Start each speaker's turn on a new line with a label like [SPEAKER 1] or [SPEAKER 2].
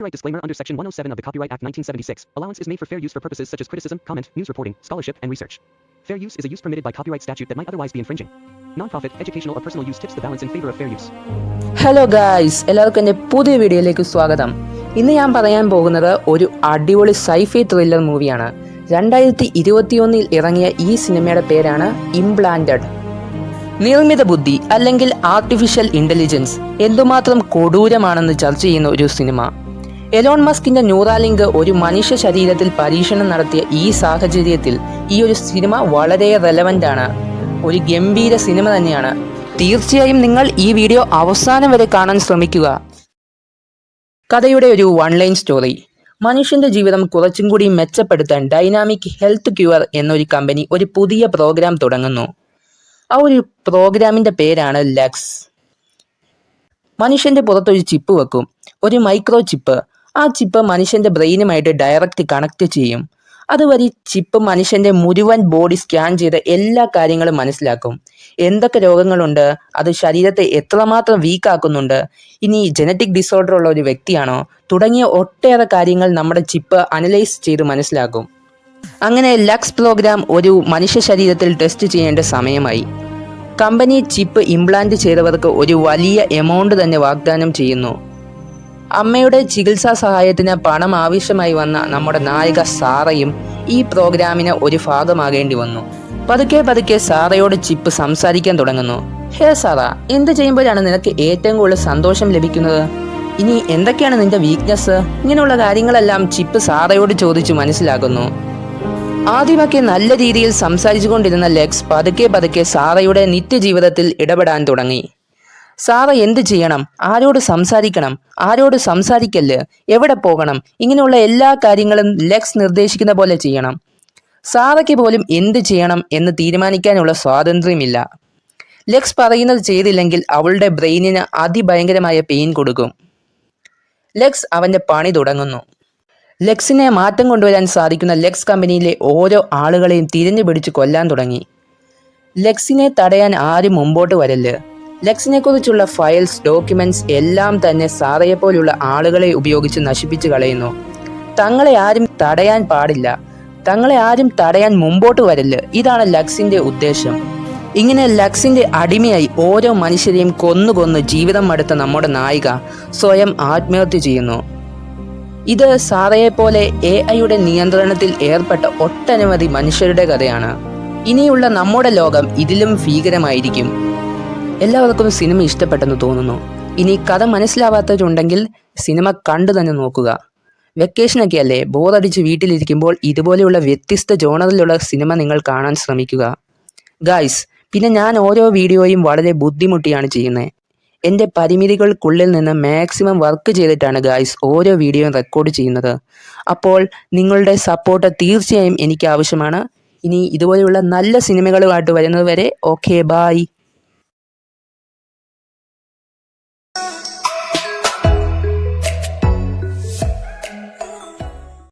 [SPEAKER 1] Copyright disclaimer under Section 107 of the Copyright Act 1976. Allowance is made for fair use for purposes such as criticism, comment, news reporting, scholarship, and research. Fair use is a use permitted by copyright statute that might otherwise be infringing. Non-profit, educational, or personal use tips the balance in favor of fair use.
[SPEAKER 2] Hello guys, എല്ലാവർക്കും എൻ്റെ പുതിയ വീഡിയോയിലേക്ക് സ്വാഗതം. ഇന്ന് ഞാൻ പറയാൻ പോകുന്നത് ഒരു അടിപൊളി സൈഫൈ ത്രില്ലർ മൂവിയാണ്. 2021 ഇറങ്ങിയ ഈ സിനിമയുടെ പേരാണ് ഇംപ്ലാന്റഡ്. നിർമ്മിത ബുദ്ധി അല്ലെങ്കിൽ ആർട്ടിഫിഷ്യൽ ഇൻ്റലിജൻസ് എന്തുമാത്രം കൊടൂരമാണെന്ന് ചർച്ച ചെയ്യുന്ന ഒരു സിനിമ. എലോൺ മസ്കിന്റെ ന്യൂറാലിങ്ക് ഒരു മനുഷ്യ ശരീരത്തിൽ പരീക്ഷണം നടത്തിയ ഈ സാഹചര്യത്തിൽ ഈ ഒരു സിനിമ വളരെ റെലവൻ്റ് ആണ്. ഒരു ഗംഭീര സിനിമ തന്നെയാണ്. തീർച്ചയായും നിങ്ങൾ ഈ വീഡിയോ അവസാനം വരെ കാണാൻ ശ്രമിക്കുക. കഥയുടെ ഒരു വൺ ലൈൻ സ്റ്റോറി. മനുഷ്യന്റെ ജീവിതം കുറച്ചും കൂടി മെച്ചപ്പെടുത്താൻ ഡൈനാമിക് ഹെൽത്ത് ക്യൂർ എന്നൊരു കമ്പനി ഒരു പുതിയ പ്രോഗ്രാം തുടങ്ങുന്നു. ആ ഒരു പ്രോഗ്രാമിന്റെ പേരാണ് ലെക്സ്. മനുഷ്യന്റെ പുറത്തൊരു ചിപ്പ് വെക്കും, ഒരു മൈക്രോ ചിപ്പ്. ആ ചിപ്പ് മനുഷ്യന്റെ ബ്രെയിനുമായിട്ട് ഡയറക്റ്റ് കണക്ട് ചെയ്യും. അതുവഴി ചിപ്പ് മനുഷ്യന്റെ മുഴുവൻ ബോഡി സ്കാൻ ചെയ്ത് എല്ലാ കാര്യങ്ങളും മനസ്സിലാക്കും. എന്തൊക്കെ രോഗങ്ങളുണ്ട്, അത് ശരീരത്തെ എത്രമാത്രം വീക്കാക്കുന്നുണ്ട്, ഇനി ജനറ്റിക് ഡിസോർഡർ ഉള്ള ഒരു വ്യക്തിയാണോ, തുടങ്ങിയ ഒട്ടേറെ കാര്യങ്ങൾ നമ്മുടെ ചിപ്പ് അനലൈസ് ചെയ്ത് മനസ്സിലാക്കും. അങ്ങനെ ലക്സ് പ്രോഗ്രാം ഒരു മനുഷ്യ ശരീരത്തിൽ ടെസ്റ്റ് ചെയ്യേണ്ട സമയമായി. കമ്പനി ചിപ്പ് ഇംപ്ലാന്റ് ചെയ്തവർക്ക് ഒരു വലിയ എമൗണ്ട് തന്നെ വാഗ്ദാനം ചെയ്യുന്നു. അമ്മയുടെ ചികിത്സാ സഹായത്തിന് പണം ആവശ്യമായി വന്ന നമ്മുടെ നായിക സാറയും ഈ പ്രോഗ്രാമിന് ഒരു ഭാഗമാകേണ്ടി വന്നു. പതുക്കെ സാറയോട് ചിപ്പ് സംസാരിക്കാൻ തുടങ്ങുന്നു. ഹേ സാറ, എന്ത് ചെയ്യുമ്പോഴാണ് നിനക്ക് ഏറ്റവും കൂടുതൽ സന്തോഷം ലഭിക്കുന്നത്? ഇനി എന്തൊക്കെയാണ് നിന്റെ വീക്ക്നെസ്? ഇങ്ങനെയുള്ള കാര്യങ്ങളെല്ലാം ചിപ്പ് സാറയോട് ചോദിച്ചു മനസ്സിലാക്കുന്നു. ആദ്യമൊക്കെ നല്ല രീതിയിൽ സംസാരിച്ചു കൊണ്ടിരുന്ന ലെക്സ് പതുക്കെ സാറയുടെ നിത്യജീവിതത്തിൽ ഇടപെടാൻ തുടങ്ങി. സാറ എന്ത് ചെയ്യണം, ആരോട് സംസാരിക്കണം, ആരോട് സംസാരിക്കല്ല്, എവിടെ പോകണം, ഇങ്ങനെയുള്ള എല്ലാ കാര്യങ്ങളും ലെക്സ് നിർദ്ദേശിക്കുന്ന പോലെ ചെയ്യണം. സാറയ്ക്ക് പോലും എന്ത് ചെയ്യണം എന്ന് തീരുമാനിക്കാനുള്ള സ്വാതന്ത്ര്യമില്ല. ലെക്സ് പറയുന്നത് ചെയ്തില്ലെങ്കിൽ അവളുടെ ബ്രെയിനിന് അതിഭയങ്കരമായ പെയിൻ കൊടുക്കും. ലെക്സ് അവൻ്റെ പണി തുടങ്ങുന്നു. ലെക്സിനെ മാറ്റം കൊണ്ടുവരാൻ സാധിക്കുന്ന ലെക്സ് കമ്പനിയിലെ ഓരോ ആളുകളെയും തിരഞ്ഞു പിടിച്ച് കൊല്ലാൻ തുടങ്ങി. ലെക്സിനെ തടയാൻ ആരും മുമ്പോട്ട് വരല്ല്. ലെക്സിനെക്കുറിച്ചുള്ള ഫയൽസ്, ഡോക്യുമെന്റ്സ് എല്ലാം തന്നെ സാറയെപ്പോലുള്ള ആളുകളെ ഉപയോഗിച്ച് നശിപ്പിച്ച് കളയുന്നു. തങ്ങളെ ആരും തടയാൻ പാടില്ല, തങ്ങളെ ആരും തടയാൻ മുമ്പോട്ട് വരല്ല്. ഇതാണ് ലക്സിന്റെ ഉദ്ദേശം. ഇങ്ങനെ ലക്സിന്റെ അടിമയായി ഓരോ മനുഷ്യരെയും കൊന്നു ജീവിതം മടുത്ത നമ്മുടെ നായിക സ്വയം ആത്മഹത്യ ചെയ്യുന്നു. ഇത് സാറയെപ്പോലെ AI-യുടെ നിയന്ത്രണത്തിൽ ഏർപ്പെട്ട ഒട്ടനവധി മനുഷ്യരുടെ കഥയാണ്. ഇനിയുള്ള നമ്മുടെ ലോകം ഇതിലും ഭീകരമായിരിക്കും. എല്ലാവർക്കും സിനിമ ഇഷ്ടപ്പെട്ടെന്ന് തോന്നുന്നു. ഇനി കഥ മനസ്സിലാവാത്തവരുണ്ടെങ്കിൽ സിനിമ കണ്ടു തന്നെ നോക്കുക. വെക്കേഷനൊക്കെ അല്ലേ, ബോറടിച്ച് വീട്ടിലിരിക്കുമ്പോൾ ഇതുപോലെയുള്ള വ്യത്യസ്ത ജോണറിലുള്ള സിനിമ നിങ്ങൾ കാണാൻ ശ്രമിക്കുക ഗായ്സ്. പിന്നെ ഞാൻ ഓരോ വീഡിയോയും വളരെ ബുദ്ധിമുട്ടിയാണ് ചെയ്യുന്നത്. എൻ്റെ പരിമിതികൾക്കുള്ളിൽ നിന്ന് മാക്സിമം വർക്ക് ചെയ്തിട്ടാണ് ഗായ്സ് ഓരോ വീഡിയോയും റെക്കോർഡ് ചെയ്യുന്നത്. അപ്പോൾ നിങ്ങളുടെ സപ്പോർട്ട് തീർച്ചയായും എനിക്ക് ആവശ്യമാണ്. ഇനി ഇതുപോലെയുള്ള നല്ല സിനിമകളുമായിട്ട് വരുന്നത് വരെ ഓക്കെ, ബായ്.